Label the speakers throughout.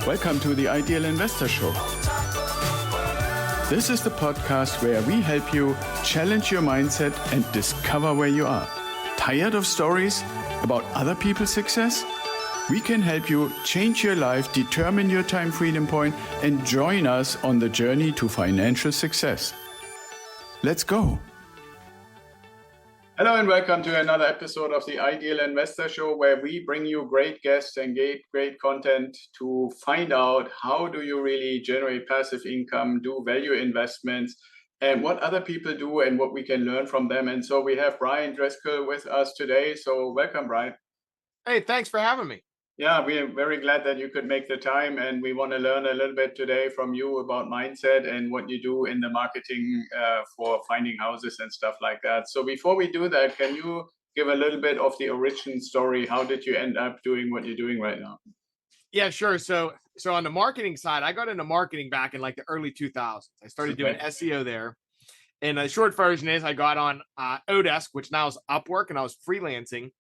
Speaker 1: Welcome to the Ideal Investor Show. This is the podcast where we help you challenge your mindset and discover where you are. Tired of stories about other people's success? We can help you change your life, determine your time freedom point, and join us on the journey to financial success. Let's go. Hello and welcome to another episode of the Ideal Investor Show, where we bring you great guests and great content to find out how do you really generate passive income, do value investments, and what other people do and what we can learn from them. And so we have Bryan Driscoll with us today. So welcome, Bryan.
Speaker 2: Hey, thanks for having me.
Speaker 1: Yeah, we are very glad that you could make the time, and we want to learn a little bit today from you about mindset and what you do in the marketing for finding houses and stuff like that. So before we do that, can you give a little bit of the origin story? How did you end up doing what you're doing right now?
Speaker 2: Yeah, sure. So on the marketing side, I got into marketing back in like the early 2000s. I started doing SEO there. And the short version is I got on Odesk, which now is Upwork, and I was freelancing.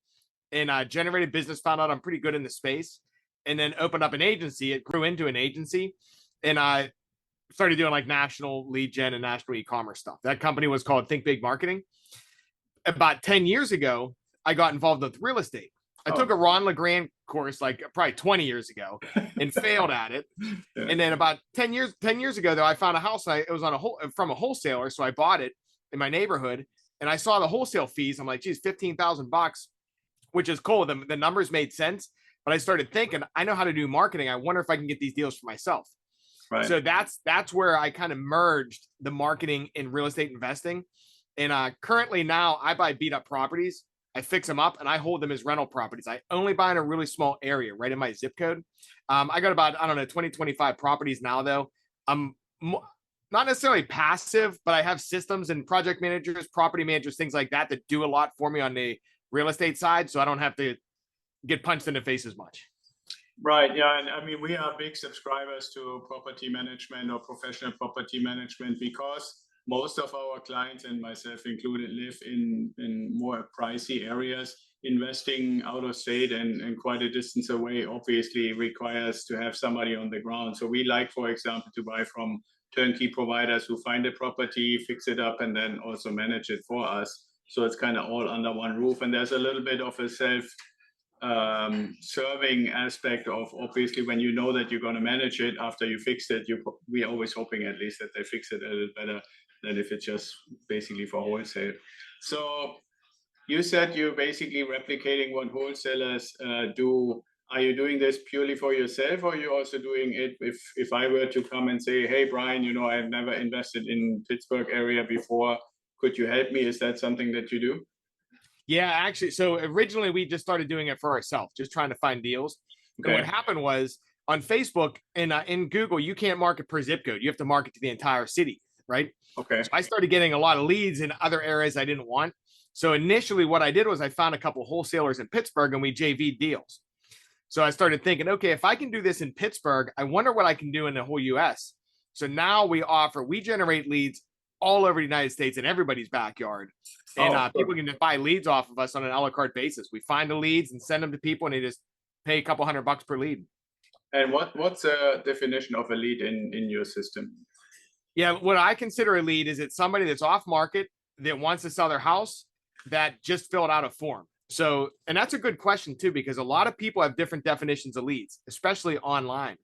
Speaker 2: And I generated business, found out I'm pretty good in the space, and then opened up an agency. It grew into an agency, and I started doing like national lead gen and national e-commerce stuff. That company was called Think Big Marketing. About 10 years ago, I got involved with real estate. I took a Ron LeGrand course like probably 20 years ago and failed at it. Yeah. And then about 10 years ago, though, I found a house. It was from a wholesaler, so I bought it in my neighborhood, and I saw the wholesale fees. I'm like, geez, $15,000. Which is cool. The numbers made sense, but I started thinking, I know how to do marketing. I wonder if I can get these deals for myself. Right. So that's where I kind of merged the marketing and real estate investing. And currently now I buy beat up properties. I fix them up and I hold them as rental properties. I only buy in a really small area right in my zip code. I got about, 20, 25 properties now though. I'm not necessarily passive, but I have systems and project managers, property managers, things like that do a lot for me on the real estate side, so I don't have to get punched in the face as much.
Speaker 1: Right. Yeah. And I mean, we are big subscribers to property management or professional property management because most of our clients, and myself included, live in more pricey areas. Investing out of state and quite a distance away obviously requires to have somebody on the ground. So we like, for example, to buy from turnkey providers who find a property, fix it up, and then also manage it for us. So it's kind of all under one roof. And there's a little bit of a self-serving aspect of, obviously, when you know that you're going to manage it after you fix it, we're always hoping at least that they fix it a little better than if it's just basically for wholesale. So you said you're basically replicating what wholesalers do. Are you doing this purely for yourself, or are you also doing it if I were to come and say, hey, Bryan, I've never invested in Pittsburgh area before. Could you help me? Is that something that you do?
Speaker 2: Yeah, actually. So originally we just started doing it for ourselves, just trying to find deals. Okay. And what happened was on Facebook and in Google, you can't market per zip code. You have to market to the entire city, right? Okay. So I started getting a lot of leads in other areas I didn't want. So initially what I did was I found a couple of wholesalers in Pittsburgh and we JV'd deals. So I started thinking, okay, if I can do this in Pittsburgh, I wonder what I can do in the whole US. So now we generate leads all over the United States in everybody's backyard. And people can just buy leads off of us on an a la carte basis. We find the leads and send them to people, and they just pay a couple $100 per lead.
Speaker 1: And what's a definition of a lead in your system?
Speaker 2: Yeah, what I consider a lead is it's somebody that's off market that wants to sell their house that just filled out a form. So, and that's a good question too, because a lot of people have different definitions of leads, especially online.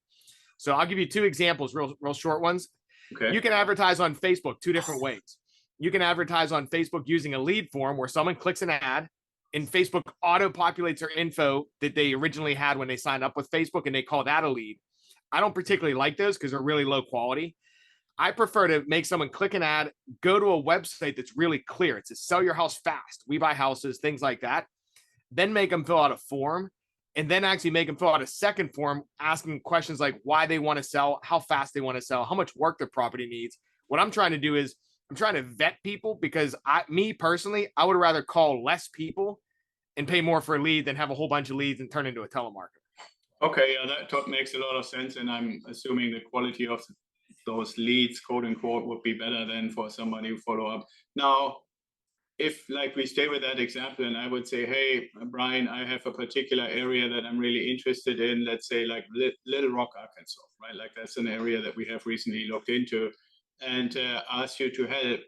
Speaker 2: So I'll give you two examples, real short ones. Okay. You can advertise on Facebook two different ways. You can advertise on Facebook using a lead form where someone clicks an ad and Facebook auto-populates their info that they originally had when they signed up with Facebook, and they call that a lead. I don't particularly like those because they're really low quality. I prefer to make someone click an ad, go to a website that's really clear. It says sell your house fast. We buy houses, things like that. Then make them fill out a form, and then actually make them fill out a second form asking questions like why they want to sell, how fast they want to sell, how much work their property needs. What I'm trying to do is I'm trying to vet people because me personally, I would rather call less people and pay more for a lead than have a whole bunch of leads and turn into a telemarketer.
Speaker 1: Okay, yeah, that makes a lot of sense. And I'm assuming the quality of those leads, quote unquote, would be better than for somebody who follow up. Now, if like we stay with that example, and I would say, hey, Bryan, I have a particular area that I'm really interested in, let's say like Little Rock, Arkansas, right? Like that's an area that we have recently looked into, and ask you to help.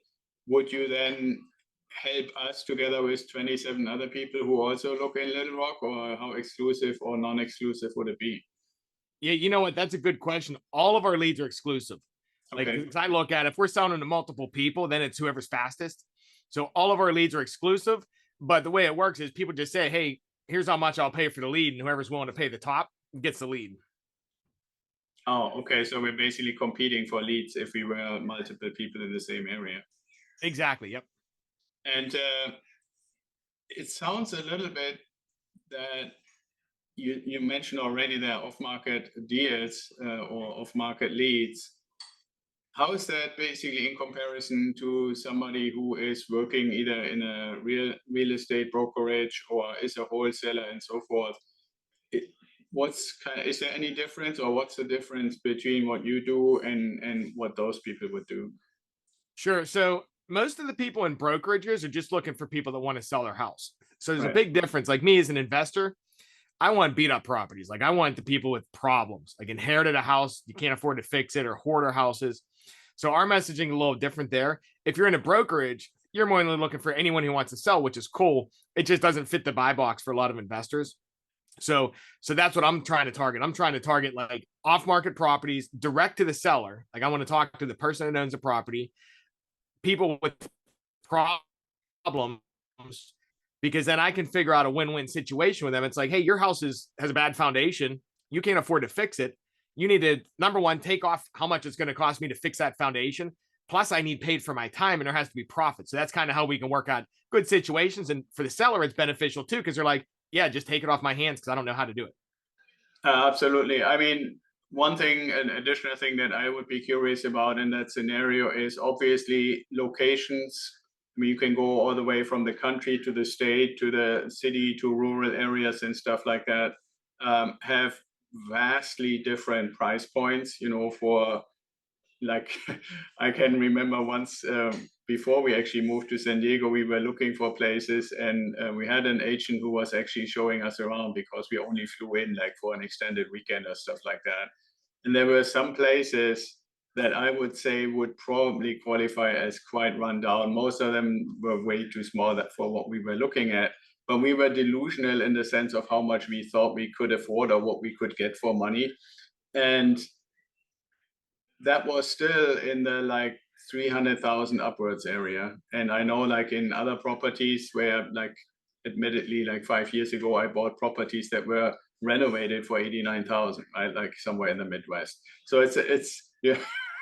Speaker 1: Would you then help us together with 27 other people who also look in Little Rock, or how exclusive or non-exclusive would it be?
Speaker 2: Yeah, you know what? That's a good question. All of our leads are exclusive. Like,
Speaker 1: Okay.
Speaker 2: 'cause I look at if we're selling to multiple people, then it's whoever's fastest. So all of our leads are exclusive. But the way it works is people just say, hey, here's how much I'll pay for the lead. And whoever's willing to pay the top gets the lead.
Speaker 1: Oh, okay. So we're basically competing for leads if we were multiple people in the same area.
Speaker 2: Exactly. Yep.
Speaker 1: And it sounds a little bit that you mentioned already there off-market deals or off-market leads. How is that basically in comparison to somebody who is working either in a real estate brokerage or is a wholesaler and so forth? It, is there any difference, or what's the difference between what you do and what those people would do?
Speaker 2: Sure. So most of the people in brokerages are just looking for people that want to sell their house. So there's a
Speaker 1: Right.
Speaker 2: big difference. Like me as an investor, I want beat up properties. Like I want the people with problems, like inherited a house, you can't afford to fix it, or hoarder houses. So our messaging is a little different there. If you're in a brokerage, you're more than looking for anyone who wants to sell, which is cool. It just doesn't fit the buy box for a lot of investors. So that's what I'm trying to target. I'm trying to target like off-market properties direct to the seller. Like I want to talk to the person that owns the property, people with problems, because then I can figure out a win-win situation with them. It's like, hey, your house has a bad foundation. You can't afford to fix it. You need to, number one, take off how much it's going to cost me to fix that foundation. Plus, I need paid for my time, and there has to be profit. So that's kind of how we can work out good situations. And for the seller, it's beneficial too, because they're like, yeah, just take it off my hands because I don't know how to do it.
Speaker 1: Absolutely. I mean, one thing, an additional thing that I would be curious about in that scenario is obviously locations. I mean, you can go all the way from the country to the state to the city to rural areas and stuff like that. Have vastly different price points, for like I can remember once before we actually moved to San Diego, we were looking for places, and we had an agent who was actually showing us around because we only flew in like for an extended weekend or stuff like that. And there were some places that I would say would probably qualify as quite run down. Most of them were way too small for what we were looking at. But we were delusional in the sense of how much we thought we could afford or what we could get for money. And that was still in the like 300,000 upwards area. And I know like in other properties where like admittedly like 5 years ago I bought properties that were renovated for 89,000, right? Like somewhere in the Midwest. So it's yeah,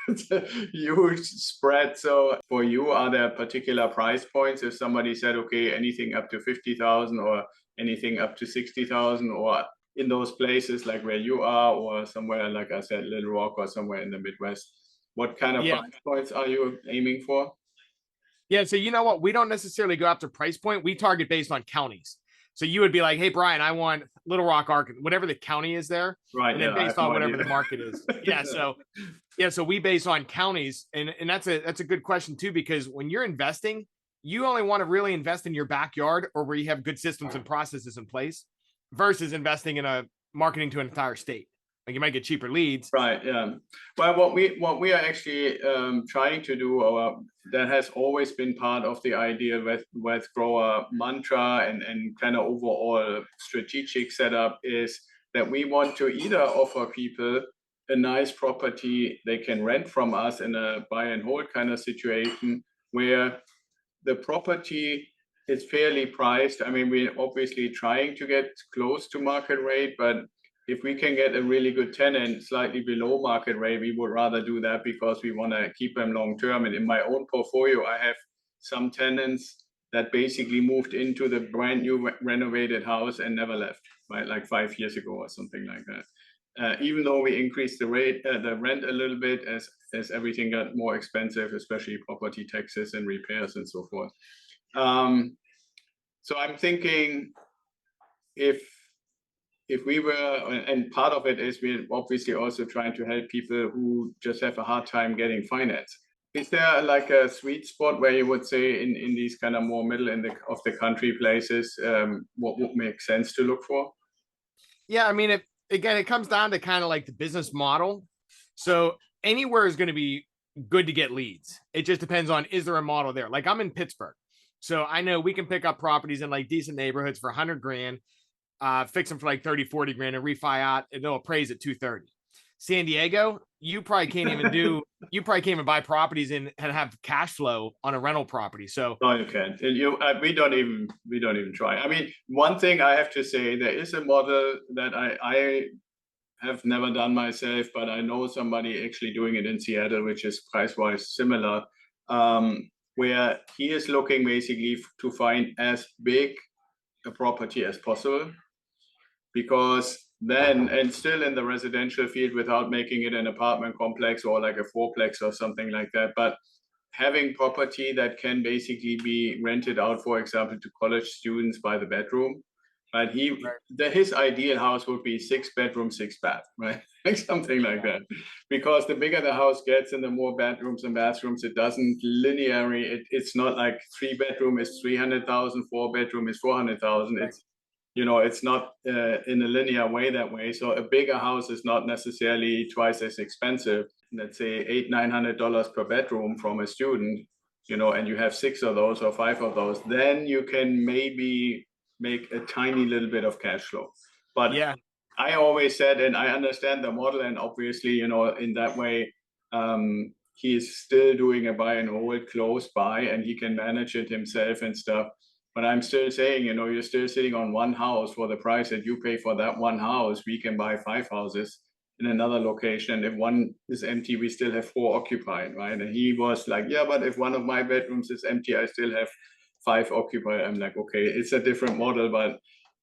Speaker 1: it's a huge spread. So for you, are there particular price points if somebody said, okay, anything up to 50,000 or anything up to 60,000, or in those places like where you are, or somewhere like I said, Little Rock, or somewhere in the Midwest? What kind of
Speaker 2: Yeah.
Speaker 1: price points are you aiming for?
Speaker 2: Yeah. So you know what? We don't necessarily go after price point. We target based on counties. So you would be like, hey, Bryan, I want Little Rock, Arkansas, whatever the county is there.
Speaker 1: Right.
Speaker 2: And
Speaker 1: Yeah,
Speaker 2: then
Speaker 1: I have
Speaker 2: based on
Speaker 1: no
Speaker 2: whatever
Speaker 1: idea.
Speaker 2: the market is. Yeah. So we base on counties. And that's a good question too, because when you're investing, you only want to really invest in your backyard or where you have good systems and processes in place versus investing in a marketing to an entire state. Like you might get cheaper leads.
Speaker 1: Right. Yeah. Well, what we are actually trying to do, or that has always been part of the idea with grower mantra and kind of overall strategic setup, is that we want to either offer people a nice property they can rent from us in a buy and hold kind of situation, where the property is fairly priced. I mean, we're obviously trying to get close to market rate, but if we can get a really good tenant slightly below market rate, we would rather do that because we want to keep them long term. And in my own portfolio, I have some tenants that basically moved into the brand new renovated house and never left, right? Like 5 years ago or something like that. Even though we increased the rent a little bit as everything got more expensive, especially property taxes and repairs and so forth. Um, so I'm thinking if we were, and part of it is we're obviously also trying to help people who just have a hard time getting finance. Is there like a sweet spot where you would say in these kind of more middle of the country places, what would make sense to look for?
Speaker 2: Yeah, I mean, it comes down to kind of like the business model. So anywhere is going to be good to get leads. It just depends on, is there a model there? Like I'm in Pittsburgh, so I know we can pick up properties in like decent neighborhoods for 100 grand, fix them for like 30, 40 grand and refi out, and they'll appraise at 230. San Diego, you probably can't even buy properties and have cash flow on a rental property. So
Speaker 1: no, you can't. We don't even try. I mean, one thing I have to say, there is a model that I have never done myself, but I know somebody actually doing it in Seattle, which is price-wise similar, where he is looking basically to find as big a property as possible, because then, and still in the residential field without making it an apartment complex or like a fourplex or something like that, but having property that can basically be rented out, for example, to college students by the bedroom. But his ideal house would be 6 bedroom, 6 bath, right? Like something like that. Because the bigger the house gets and the more bedrooms and bathrooms, it doesn't linearly, it's not like 3 bedroom is 300,000, 4 bedroom is 400,000. It's, it's not in a linear way that way. So a bigger house is not necessarily twice as expensive. Let's say $800-900 per bedroom from a student, and you have 6 of those or 5 of those, then you can maybe make a tiny little bit of cash flow. But yeah, I always said, and I understand the model, and obviously, in that way, he is still doing a buy and hold close by, and he can manage it himself and stuff. But I'm still saying, you're still sitting on one house for the price that you pay for that one house. We can buy 5 houses in another location. And if one is empty, we still have 4 occupied, right? And he was like, yeah, but if one of my bedrooms is empty, I still have 5 occupied. I'm like, okay, it's a different model, but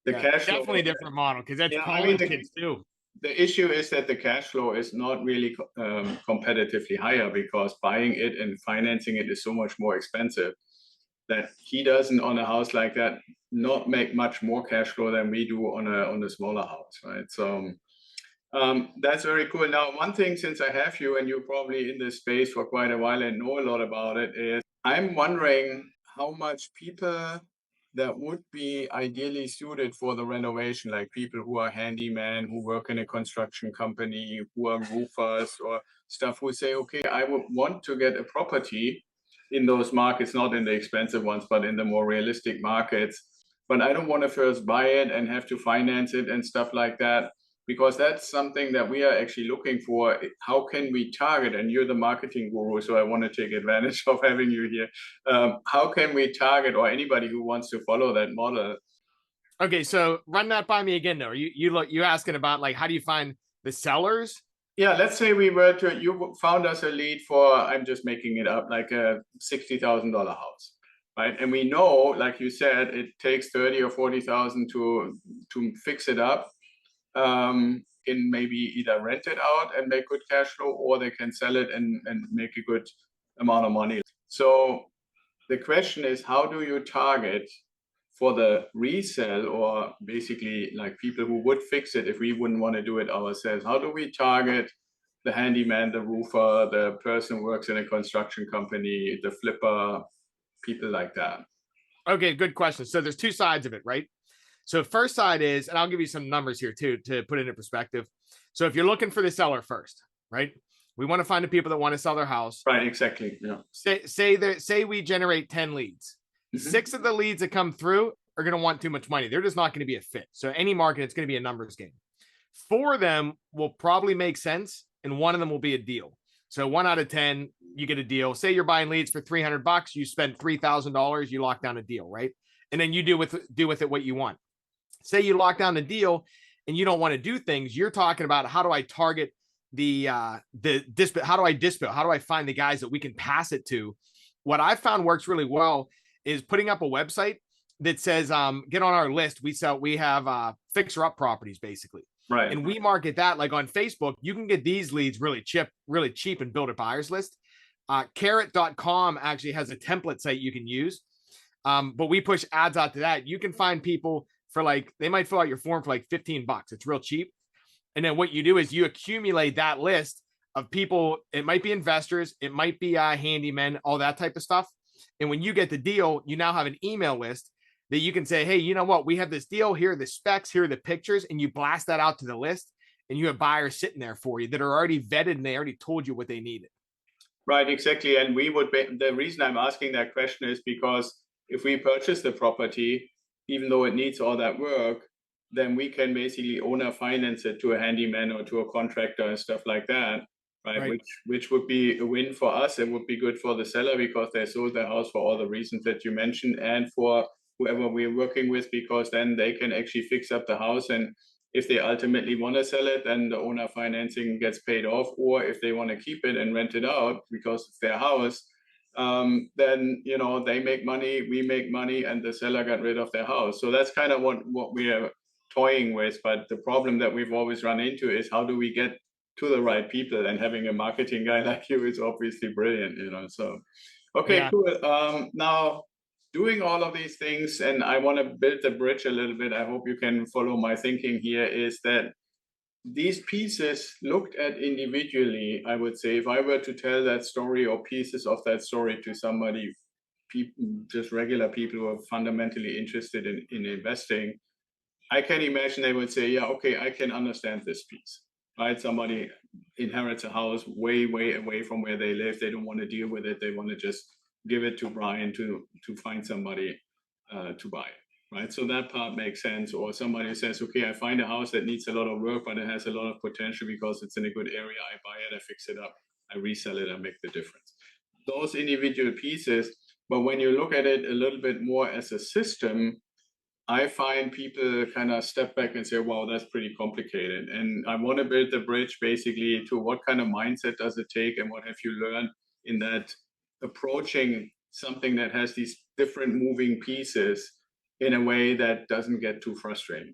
Speaker 1: the cash flow,
Speaker 2: definitely a different model, because that's college kids too.
Speaker 1: The issue is that the cash flow is not really competitively higher, because buying it and financing it is so much more expensive that he doesn't, on a house like that, not make much more cash flow than we do on a smaller house, right? So that's very cool. Now, one thing, since I have you and you're probably in this space for quite a while and know a lot about it, is I'm wondering how much people that would be ideally suited for the renovation, like people who are handyman, who work in a construction company, who are roofers or stuff, who say, okay, I would want to get a property in those markets, not in the expensive ones, but in the more realistic markets. But I don't want to first buy it and have to finance it and stuff like that, because that's something that we are actually looking for. How can we target? And you're the marketing guru, so I want to take advantage of having you here. How can we target, or anybody who wants to follow that model?
Speaker 2: Okay, so run that by me again, though. You asking about like, how do you find the sellers?
Speaker 1: Yeah, let's say you found us a lead for, I'm just making it up, like a $60,000 house, right? And we know, like you said, it takes 30 or 40,000 to fix it up. Can maybe either rent it out and make good cash flow, or they can sell it and make a good amount of money. So the question is, how do you target for the resale, or basically like people who would fix it if we wouldn't want to do it ourselves? How do we target the handyman, the roofer, the person who works in a construction company, the flipper, people like that?
Speaker 2: Okay, good question. So there's 2 sides of it, right? So first side is, and I'll give you some numbers here too to put it in perspective. So if you're looking for the seller first, right? We want to find the people that want to sell their house.
Speaker 1: Right, exactly. Yeah.
Speaker 2: Say we generate 10 leads. 6 of the leads that come through are going to want too much money. They're just not going to be a fit. So any market, it's going to be a numbers game. 4 of them will probably make sense, and 1 of them will be a deal. So 1 out of 10, you get a deal. Say you're buying leads for $300, you spend $3,000, you lock down a deal, right? And then you do with it what you want. Say you lock down the deal and you don't want to do things. You're talking about, how do I target the dispute? How do I dispute? How do I find the guys that we can pass it to? What I found works really well is putting up a website that says, get on our list. We have fixer up properties, basically.
Speaker 1: Right.
Speaker 2: And we market that, like on Facebook. You can get these leads really cheap and build a buyer's list. Carrot.com actually has a template site you can use. But we push ads out to that. You can find people for like, they might fill out your form for like $15. It's real cheap. And then what you do is you accumulate that list of people. It might be investors, it might be handymen, all that type of stuff. And when you get the deal, you now have an email list that you can say, hey, you know what? We have this deal. Here are the specs. Here are the pictures. And you blast that out to the list. And you have buyers sitting there for you that are already vetted and they already told you what they needed.
Speaker 1: Right, exactly. And we would be, the reason I'm asking that question is because if we purchase the property, even though it needs all that work, then we can basically owner finance it to a handyman or to a contractor and stuff like that, right? Which would be a win for us. It would be good for the seller because they sold their house for all the reasons that you mentioned, and for whoever we're working with, because then they can actually fix up the house. And if they ultimately want to sell it, then the owner financing gets paid off. Or if they want to keep it and rent it out because it's their house, then they make money, we make money, and the seller got rid of their house. So that's kind of what we are toying with. But the problem that we've always run into is how do we get to the right people? And having a marketing guy like you is obviously brilliant, So, okay, yeah. Cool. Now, doing all of these things, and I want to build the bridge a little bit, I hope you can follow my thinking here, is that these pieces looked at individually, I would say, if I were to tell that story or pieces of that story to somebody, just regular people who are fundamentally interested in investing, I can imagine they would say, yeah, okay, I can understand this piece, right? Somebody inherits a house way, way away from where they live. They don't want to deal with it. They want to just give it to Bryan to find somebody to buy it, right? So that part makes sense. Or somebody says, okay, I find a house that needs a lot of work, but it has a lot of potential because it's in a good area. I buy it, I fix it up, I resell it, I make the difference. Those individual pieces, but when you look at it a little bit more as a system, I find people kind of step back and say, wow, that's pretty complicated. And I want to build the bridge basically to what kind of mindset does it take and what have you learned in that approaching something that has these different moving pieces in a way that doesn't get too frustrating.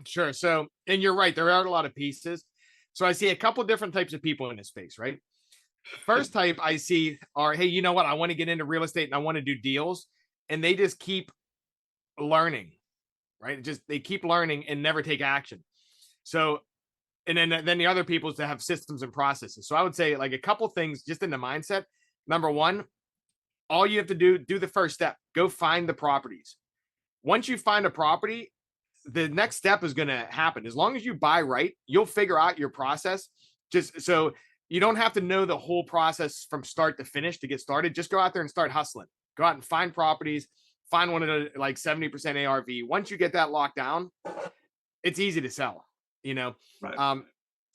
Speaker 2: Sure. So, and you're right, there are a lot of pieces. So I see a couple different types of people in this space, right? First type I see are, hey, you know what? I want to get into real estate and I want to do deals. And they just keep learning, right? They keep learning and never take action. So, and then the other people is to have systems and processes. So I would say like a couple things just in the mindset. Number one, all you have to do the first step, go find the properties. Once you find a property, the next step is going to happen. As long as you buy right, you'll figure out your process. Just so you don't have to know the whole process from start to finish to get started. Just go out there and start hustling. Go out and find properties, find one of the like 70% ARV. Once you get that locked down, it's easy to sell, Right.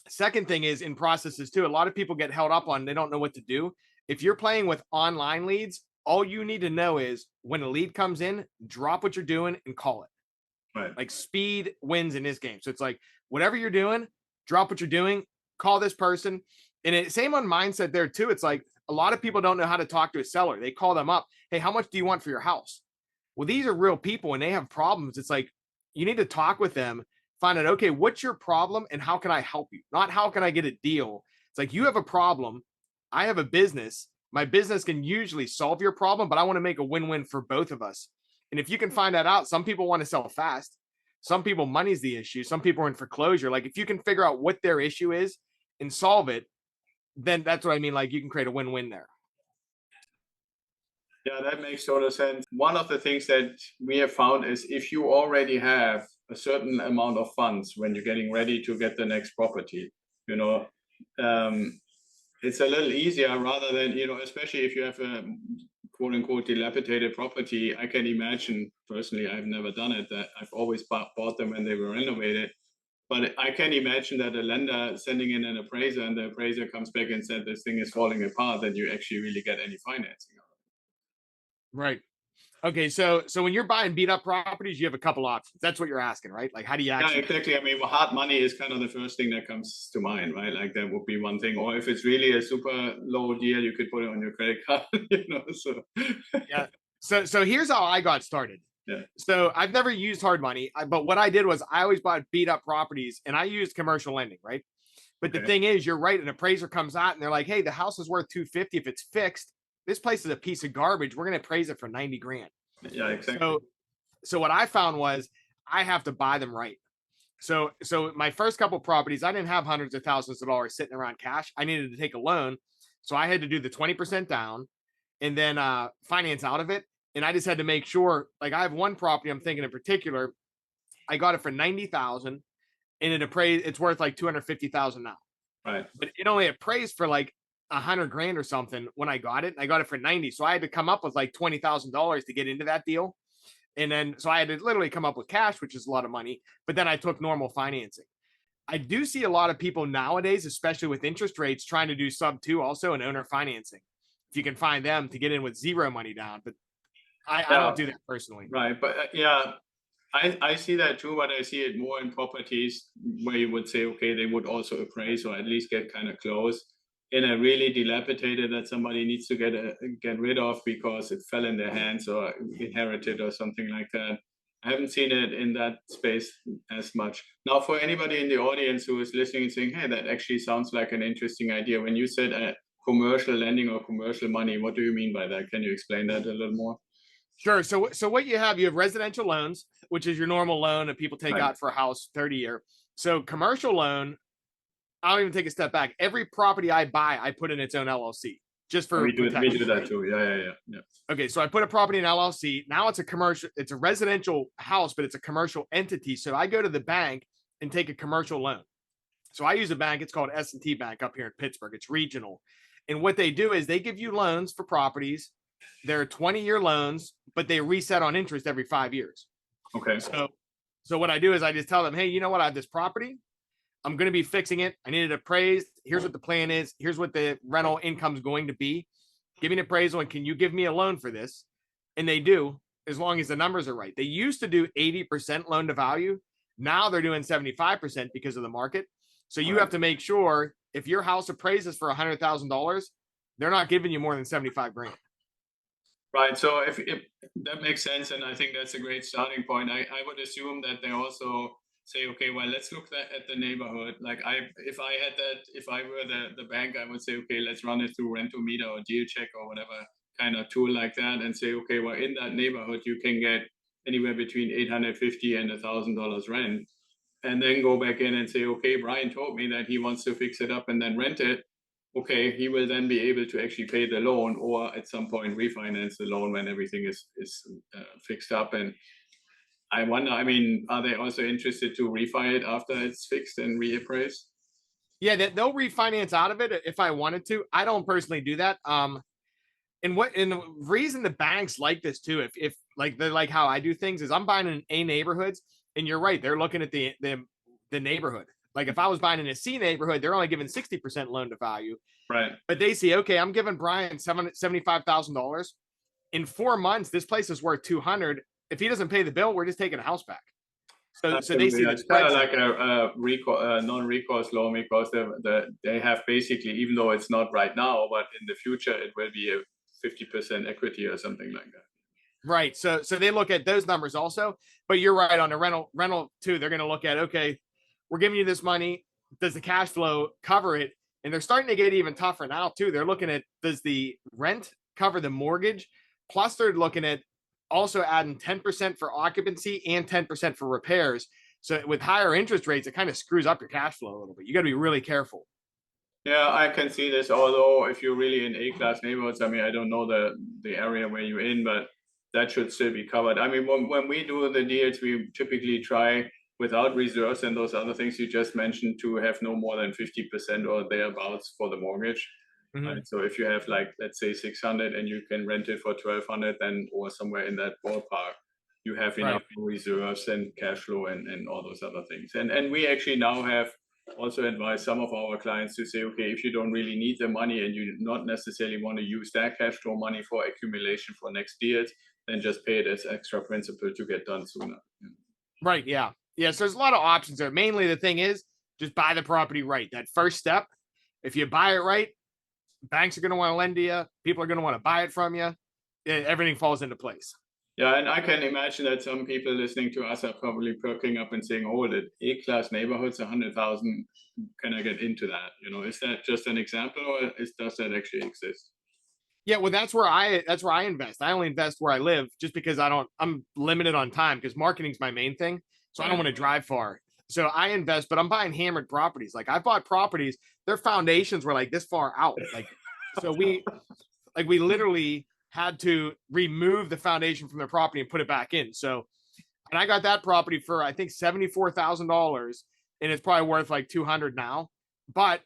Speaker 2: Second thing is in processes too. A lot of people get held up on, they don't know what to do. If you're playing with online leads, all you need to know is when a lead comes in, drop what you're doing and call it. Right. Like speed wins in this game. So it's like, whatever you're doing, drop what you're doing, call this person. And same on mindset there too. It's like a lot of people don't know how to talk to a seller. They call them up. Hey, how much do you want for your house? Well, these are real people and they have problems. It's like, you need to talk with them, find out, okay, what's your problem and how can I help you? Not how can I get a deal? It's like, you have a problem. I have a business. My business can usually solve your problem, but I want to make a win-win for both of us. And if you can find that out, some people want to sell fast. Some people, money's the issue. Some people are in foreclosure. Like if you can figure out what their issue is and solve it, then that's what I mean. Like you can create a win-win there.
Speaker 1: Yeah, that makes total sense. One of the things that we have found is if you already have a certain amount of funds when you're getting ready to get the next property, it's a little easier rather than, especially if you have a quote unquote dilapidated property. I can imagine personally, I've never done it, that I've always bought them when they were renovated. But I can imagine that a lender sending in an appraiser and the appraiser comes back and said this thing is falling apart, that you actually really get any financing.
Speaker 2: Right. Okay. So when you're buying beat up properties, you have a couple options. That's what you're asking, right? Like, how do you actually?
Speaker 1: Yeah, exactly. I mean, hard money is kind of the first thing that comes to mind, right? Like that would be one thing. Or if it's really a super low deal, you could put it on your credit card, so.
Speaker 2: Yeah. So here's how I got started.
Speaker 1: Yeah.
Speaker 2: So I've never used hard money, but what I did was I always bought beat up properties and I used commercial lending, right? But the thing is, you're right. An appraiser comes out and they're like, hey, the house is worth $250 if it's fixed. This place is a piece of garbage. We're going to appraise it for 90 grand.
Speaker 1: Yeah, exactly.
Speaker 2: So what I found was I have to buy them right. So my first couple properties, I didn't have hundreds of thousands of dollars sitting around cash. I needed to take a loan. So I had to do the 20% down and then finance out of it. And I just had to make sure, like I have one property I'm thinking in particular, I got it for 90,000 and it appraised, it's worth like 250,000 now.
Speaker 1: Right.
Speaker 2: But it only appraised for like 100 grand or something when I got it. I got it for 90. So I had to come up with like $20,000 to get into that deal. And then, so I had to literally come up with cash, which is a lot of money, but then I took normal financing. I do see a lot of people nowadays, especially with interest rates, trying to do sub two also and owner financing. If you can find them to get in with zero money down, but I don't do that personally.
Speaker 1: Right. But yeah, I see that too, but I see it more in properties where you would say, okay, they would also appraise or at least get kind of close in a really dilapidated that somebody needs to get rid of because it fell in their hands or inherited or something like that. I haven't seen it in that space as much. Now, for anybody in the audience who is listening and saying, hey, that actually sounds like an interesting idea. When you said commercial lending or commercial money, what do you mean by that? Can you explain that a little more?
Speaker 2: Sure. So what you have residential loans, which is your normal loan that people take out for a house 30-year. So commercial loan, I'll even take a step back. Every property I buy, I put in its own LLC just for
Speaker 1: we do that too. Yeah.
Speaker 2: Okay, so I put a property in LLC. Now it's a residential house, but it's a commercial entity. So I go to the bank and take a commercial loan. So I use a bank. It's called S&T Bank up here in Pittsburgh. It's regional. And what they do is they give you loans for properties. They're 20-year loans, but they reset on interest every 5 years.
Speaker 1: Okay.
Speaker 2: So what I do is I just tell them, hey, you know what? I have this property. I'm going to be fixing it. I need it appraised. Here's what the plan is. Here's what the rental income is going to be. Give me an appraisal, and can you give me a loan for this? And they do, as long as the numbers are right. They used to do 80% loan to value. Now they're doing 75% because of the market. So you have to make sure if your house appraises for $100,000, they're not giving you more than 75 grand.
Speaker 1: Right. So if that makes sense, and I think that's a great starting point. I would assume that they also say, okay, well, let's look at the neighborhood. Like if I were the bank, I would say, okay, let's run it through Rentometer or Deal Check or whatever kind of tool like that, and say, okay, well, in that neighborhood, you can get anywhere between $850 and $1,000 rent, and then go back in and say, okay, Bryan told me that he wants to fix it up and then rent it. Okay, he will then be able to actually pay the loan or at some point refinance the loan when everything is fixed up. And I wonder, I mean, are they also interested to refi it after it's fixed and reappraise?
Speaker 2: Yeah, they'll refinance out of it if I wanted to. I don't personally do that. And the reason the banks like this too, if like they're like how I do things, is I'm buying in A neighborhoods, and you're right, they're looking at the neighborhood. Like if I was buying in a C neighborhood, they're only giving 60% loan to value.
Speaker 1: Right.
Speaker 2: But they see, okay, I'm giving Bryan $75,000. In 4 months, this place is worth 200. If he doesn't pay the bill, we're just taking a house back. So they see
Speaker 1: it's kind of like a non-recourse loan because they have basically, even though it's not right now, but in the future it will be a 50% equity or something like that.
Speaker 2: Right. So they look at those numbers also. But you're right, on the rental too. They're going to look at, okay, we're giving you this money. Does the cash flow cover it? And they're starting to get even tougher now too. They're looking at, does the rent cover the mortgage? Plus they're looking at also adding 10% for occupancy and 10% for repairs. So with higher interest rates, it kind of screws up your cash flow a little bit. You got to be really careful.
Speaker 1: Yeah, I can see this. Although if you're really in A-class neighborhoods, I mean, I don't know the area where you're in, but that should still be covered. I mean, when we do the deals, we typically try, without reserves and those other things you just mentioned, to have no more than 50% or thereabouts for the mortgage. Mm-hmm. Right? So if you have, like, let's say 600 and you can rent it for 1,200, then or somewhere in that ballpark, you have enough reserves and cash flow and all those other things. And we actually now have also advised some of our clients to say, okay, if you don't really need the money and you not necessarily want to use that cash flow money for accumulation for next deals, then just pay it as extra principal to get done sooner.
Speaker 2: Right. Yeah. Yeah. So there's a lot of options there. Mainly the thing is just buy the property right. That first step, if you buy it right, banks are going to want to lend to you. People are going to want to buy it from you. Everything falls into place. Yeah,
Speaker 1: and I can imagine that some people listening to us are probably perking up and saying, "Oh, the A-class neighborhoods, 100,000. Can I get into that? You know, is that just an example, or does that actually exist?"
Speaker 2: Yeah, well, that's where I invest. I only invest where I live, just because I'm limited on time, because marketing's my main thing. So I don't want to drive far. So I invest, but I'm buying hammered properties. Like I bought properties, their foundations were like this far out. Like, so we literally had to remove the foundation from their property and put it back in. So, and I got that property for, I think, $74,000, and it's probably worth like 200 now. But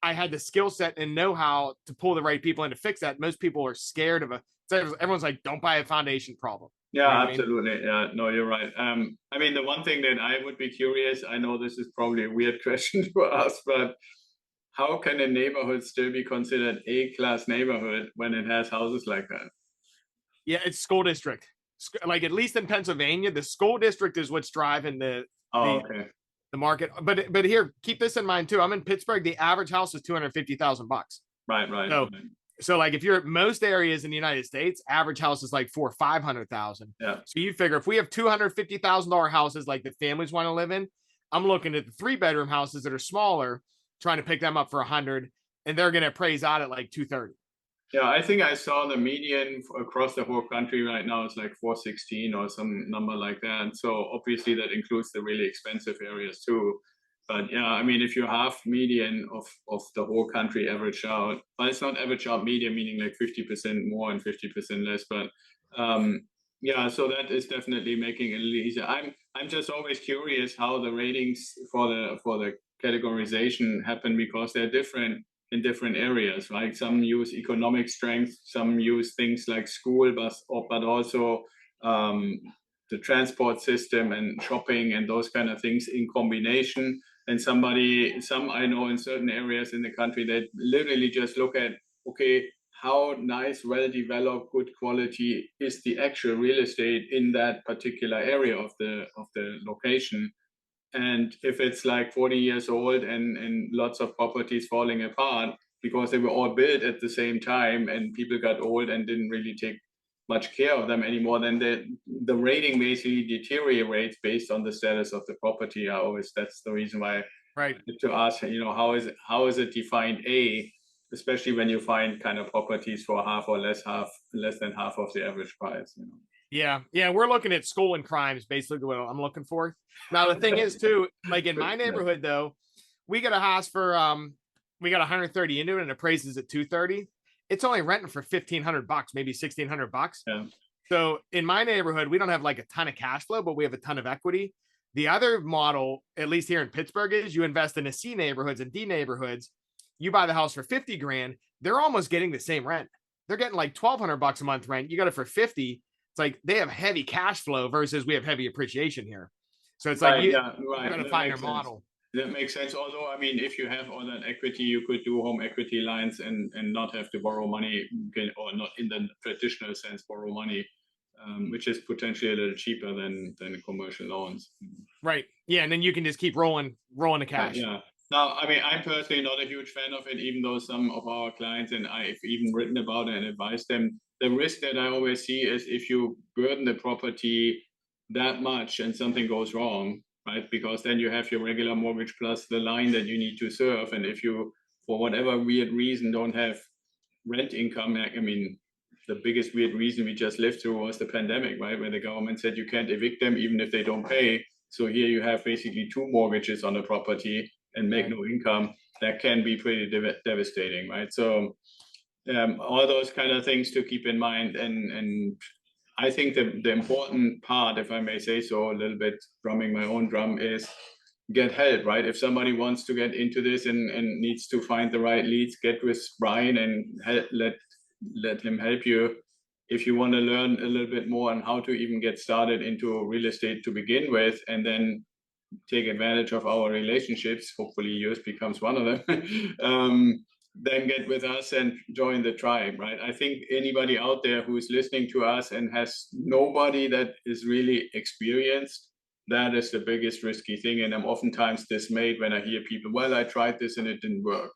Speaker 2: I had the skill set and know how to pull the right people in to fix that. Most people are scared of everyone's like, don't buy a foundation problem.
Speaker 1: Yeah,
Speaker 2: You know what I mean?
Speaker 1: absolutely. Yeah, no, you're right. I mean, the one thing that I would be curious, I know this is probably a weird question to ask, but how can a neighborhood still be considered A-class neighborhood when it has houses like that?
Speaker 2: Yeah, it's school district. Like at least in Pennsylvania, the school district is what's driving
Speaker 1: Oh, okay.
Speaker 2: the market. But here, keep this in mind too. I'm in Pittsburgh. The average house is $250,000.
Speaker 1: Right.
Speaker 2: So like if you're at most areas in the United States, average house is like 400,000-500,000.
Speaker 1: Yeah.
Speaker 2: So you figure if we have $250,000 houses like the families want to live in, I'm looking at the 3-bedroom houses that are smaller, trying to pick them up for 100, and they're going to appraise out at like 230.
Speaker 1: Yeah, I think I saw the median across the whole country right now is like 416 or some number like that. And so obviously that includes the really expensive areas too. But yeah, I mean, if you have median of the whole country average out, but it's not average out median, meaning like 50% more and 50% less. But yeah, so that is definitely making it a little easier. I'm just always curious how the ratings for the categorization happen, because they're different in different areas, right? Some use economic strength, some use things like school, but also the transport system and shopping and those kind of things in combination. And some I know in certain areas in the country that literally just look at, okay, how nice, well-developed, good quality is the actual real estate in that particular area of the location. And if it's like 40 years old and lots of properties falling apart because they were all built at the same time and people got old and didn't really take much care of them anymore, then the rating basically deteriorates based on the status of the property. That's the reason why
Speaker 2: Right.
Speaker 1: to ask, how is it defined A, especially when you find kind of properties for less than half of the average price.
Speaker 2: Yeah. We're looking at school and crimes, basically what I'm looking for. Now, the thing is too, like in my neighborhood though, we got a house for, we got 130 into it and appraises at 230. It's only renting for $1,500, maybe $1,600.
Speaker 1: Yeah.
Speaker 2: So in my neighborhood, we don't have like a ton of cash flow, but we have a ton of equity. The other model, at least here in Pittsburgh, is you invest in a C neighborhoods and D neighborhoods. You buy the house for 50 grand. They're almost getting the same rent. They're getting like $1,200 a month rent. You got it for 50. It's like they have heavy cash flow versus we have heavy appreciation here. So it's like you got to find your model.
Speaker 1: That makes sense. Although, I mean, if you have all that equity, you could do home equity lines and not have to borrow money, or not in the traditional sense borrow money, which is potentially a little cheaper than commercial loans.
Speaker 2: Right. Yeah, and then you can just keep rolling the cash.
Speaker 1: Yeah. Now, I mean, I'm personally not a huge fan of it, even though some of our clients and I've even written about it and advised them. The risk that I always see is if you burden the property that much and something goes wrong, right? Because then you have your regular mortgage plus the line that you need to serve. And if you, for whatever weird reason, don't have rent income, I mean, the biggest weird reason we just lived through was the pandemic, right? Where the government said you can't evict them even if they don't pay. So here you have basically 2 mortgages on the property and make no income. That can be pretty devastating, right? So all those kind of things to keep in mind. And I think the important part, if I may say so, a little bit drumming my own drum, is get help, right? If somebody wants to get into this and needs to find the right leads, get with Bryan and let him help you. If you want to learn a little bit more on how to even get started into real estate to begin with, and then take advantage of our relationships, hopefully yours becomes one of them, then get with us and join the tribe, right? I think anybody out there who is listening to us and has nobody that is really experienced, that is the biggest risky thing. And I'm oftentimes dismayed when I hear people, well, I tried this and it didn't work.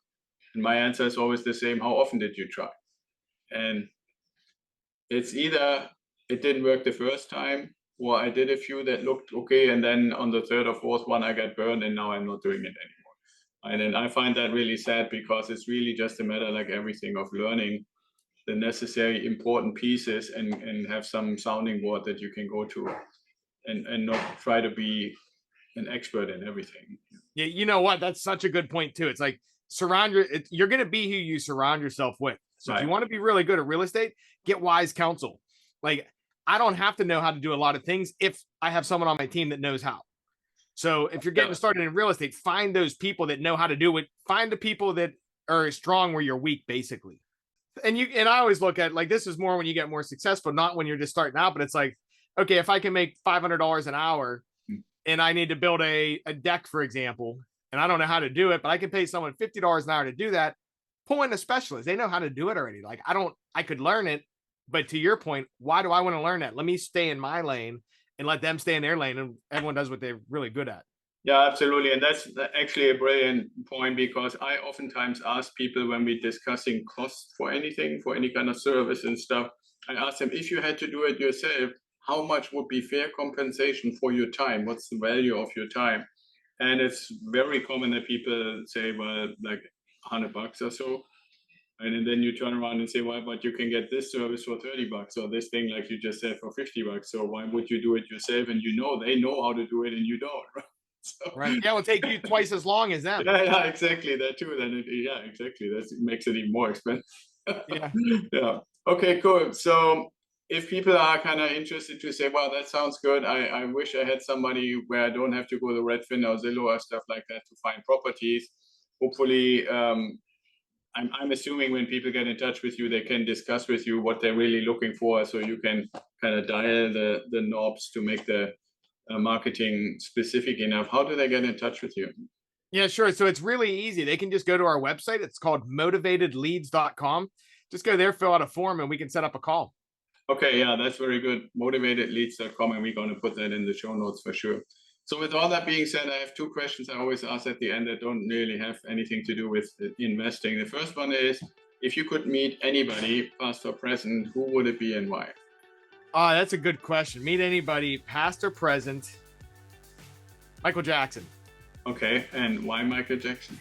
Speaker 1: And my answer is always the same: how often did you try? And it's either it didn't work the first time, or I did a few that looked okay, and then on the 3rd or 4th one I got burned and now I'm not doing it anymore. And then I find that really sad, because it's really just a matter, like everything, of learning the necessary important pieces and have some sounding board that you can go to, and not try to be an expert in everything.
Speaker 2: Yeah, you know what? That's such a good point too. It's like you're going to be who you surround yourself with. So if you want to be really good at real estate, get wise counsel. Like, I don't have to know how to do a lot of things if I have someone on my team that knows how. So if you're getting started in real estate, find those people that know how to do it. Find the people that are strong where you're weak, basically. And I always look at, like, this is more when you get more successful, not when you're just starting out, but it's like, okay, if I can make $500 an hour and I need to build a deck, for example, and I don't know how to do it, but I can pay someone $50 an hour to do that. Pull in a specialist. They know how to do it already. Like, I could learn it, but to your point, why do I want to learn that? Let me stay in my lane and let them stay in their lane, and everyone does what they're really good at.
Speaker 1: Yeah, absolutely. And that's actually a brilliant point, because I oftentimes ask people when we're discussing costs for anything, for any kind of service and stuff, I ask them, if you had to do it yourself, how much would be fair compensation for your time? What's the value of your time? And it's very common that people say, well, like $100 or so. And then you turn around and say, well, but you can get this service for $30, or this thing, like you just said, for $50. So why would you do it yourself? And they know how to do it and you don't, right? So,
Speaker 2: right. Yeah, it'll take you twice as long as them.
Speaker 1: Yeah, exactly. That too. Then exactly. That makes it even more expensive.
Speaker 2: Yeah.
Speaker 1: Yeah. Okay, cool. So if people are kind of interested to say, well, that sounds good. I wish I had somebody where I don't have to go to Redfin or Zillow or stuff like that to find properties. Hopefully, I'm assuming when people get in touch with you, they can discuss with you what they're really looking for, so you can kind of dial the knobs to make the marketing specific enough. How do they get in touch with you?
Speaker 2: Yeah, sure. So it's really easy. They can just go to our website. It's called motivatedleads.com. Just go there, fill out a form, and we can set up a call.
Speaker 1: Okay, yeah, that's very good. Motivatedleads.com, and we're going to put that in the show notes for sure. So with all that being said, I have two questions I always ask at the end that don't really have anything to do with investing. The first one is, if you could meet anybody, past or present, who would it be and why?
Speaker 2: That's a good question. Meet anybody, past or present. Michael Jackson.
Speaker 1: Okay, and why Michael Jackson?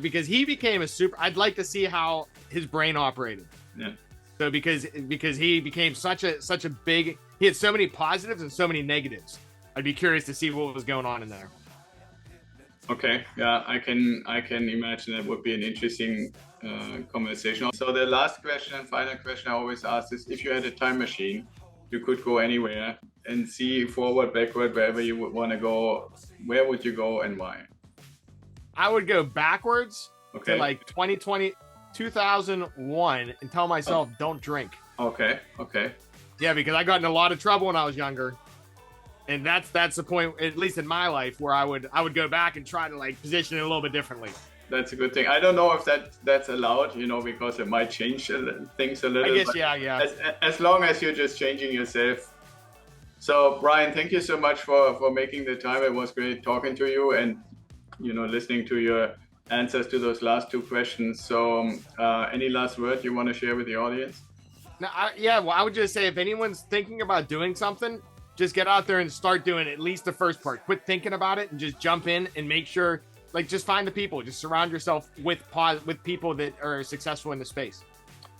Speaker 2: Because he became I'd like to see how his brain operated.
Speaker 1: Yeah.
Speaker 2: So because he became such a big, he had so many positives and so many negatives. I'd be curious to see what was going on in there.
Speaker 1: Okay, yeah, I can imagine that would be an interesting conversation. So the last question and final question I always ask is, if you had a time machine, you could go anywhere and see forward, backward, wherever you would want to go, where would you go and why?
Speaker 2: I would go backwards to like 2001 and tell myself, don't drink.
Speaker 1: Okay.
Speaker 2: Yeah, because I got in a lot of trouble when I was younger. And that's the point, at least in my life, where I would go back and try to like position it a little bit differently.
Speaker 1: That's a good thing. I don't know if that's allowed, because it might change things a little.
Speaker 2: I guess, yeah.
Speaker 1: As long as you're just changing yourself. So, Bryan, thank you so much for making the time. It was great talking to you and, listening to your answers to those last two questions. So, any last word you want to share with the audience?
Speaker 2: Now, I would just say, if anyone's thinking about doing something, just get out there and start doing at least the first part. Quit thinking about it and just jump in and make sure, like, just find the people. Just surround yourself with people that are successful in the space.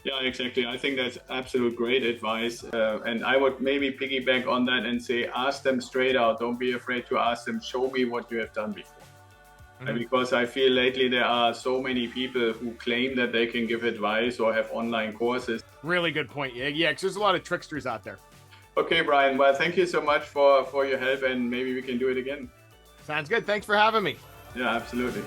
Speaker 1: Yeah, exactly. I think that's absolute great advice. And I would maybe piggyback on that and say, ask them straight out. Don't be afraid to ask them, show me what you have done before. Mm-hmm. Because I feel lately there are so many people who claim that they can give advice or have online courses.
Speaker 2: Really good point. Yeah, because there's a lot of tricksters out there.
Speaker 1: Okay, Bryan. Well, thank you so much for your help, and maybe we can do it again.
Speaker 2: Sounds good. Thanks for having me.
Speaker 1: Yeah, absolutely.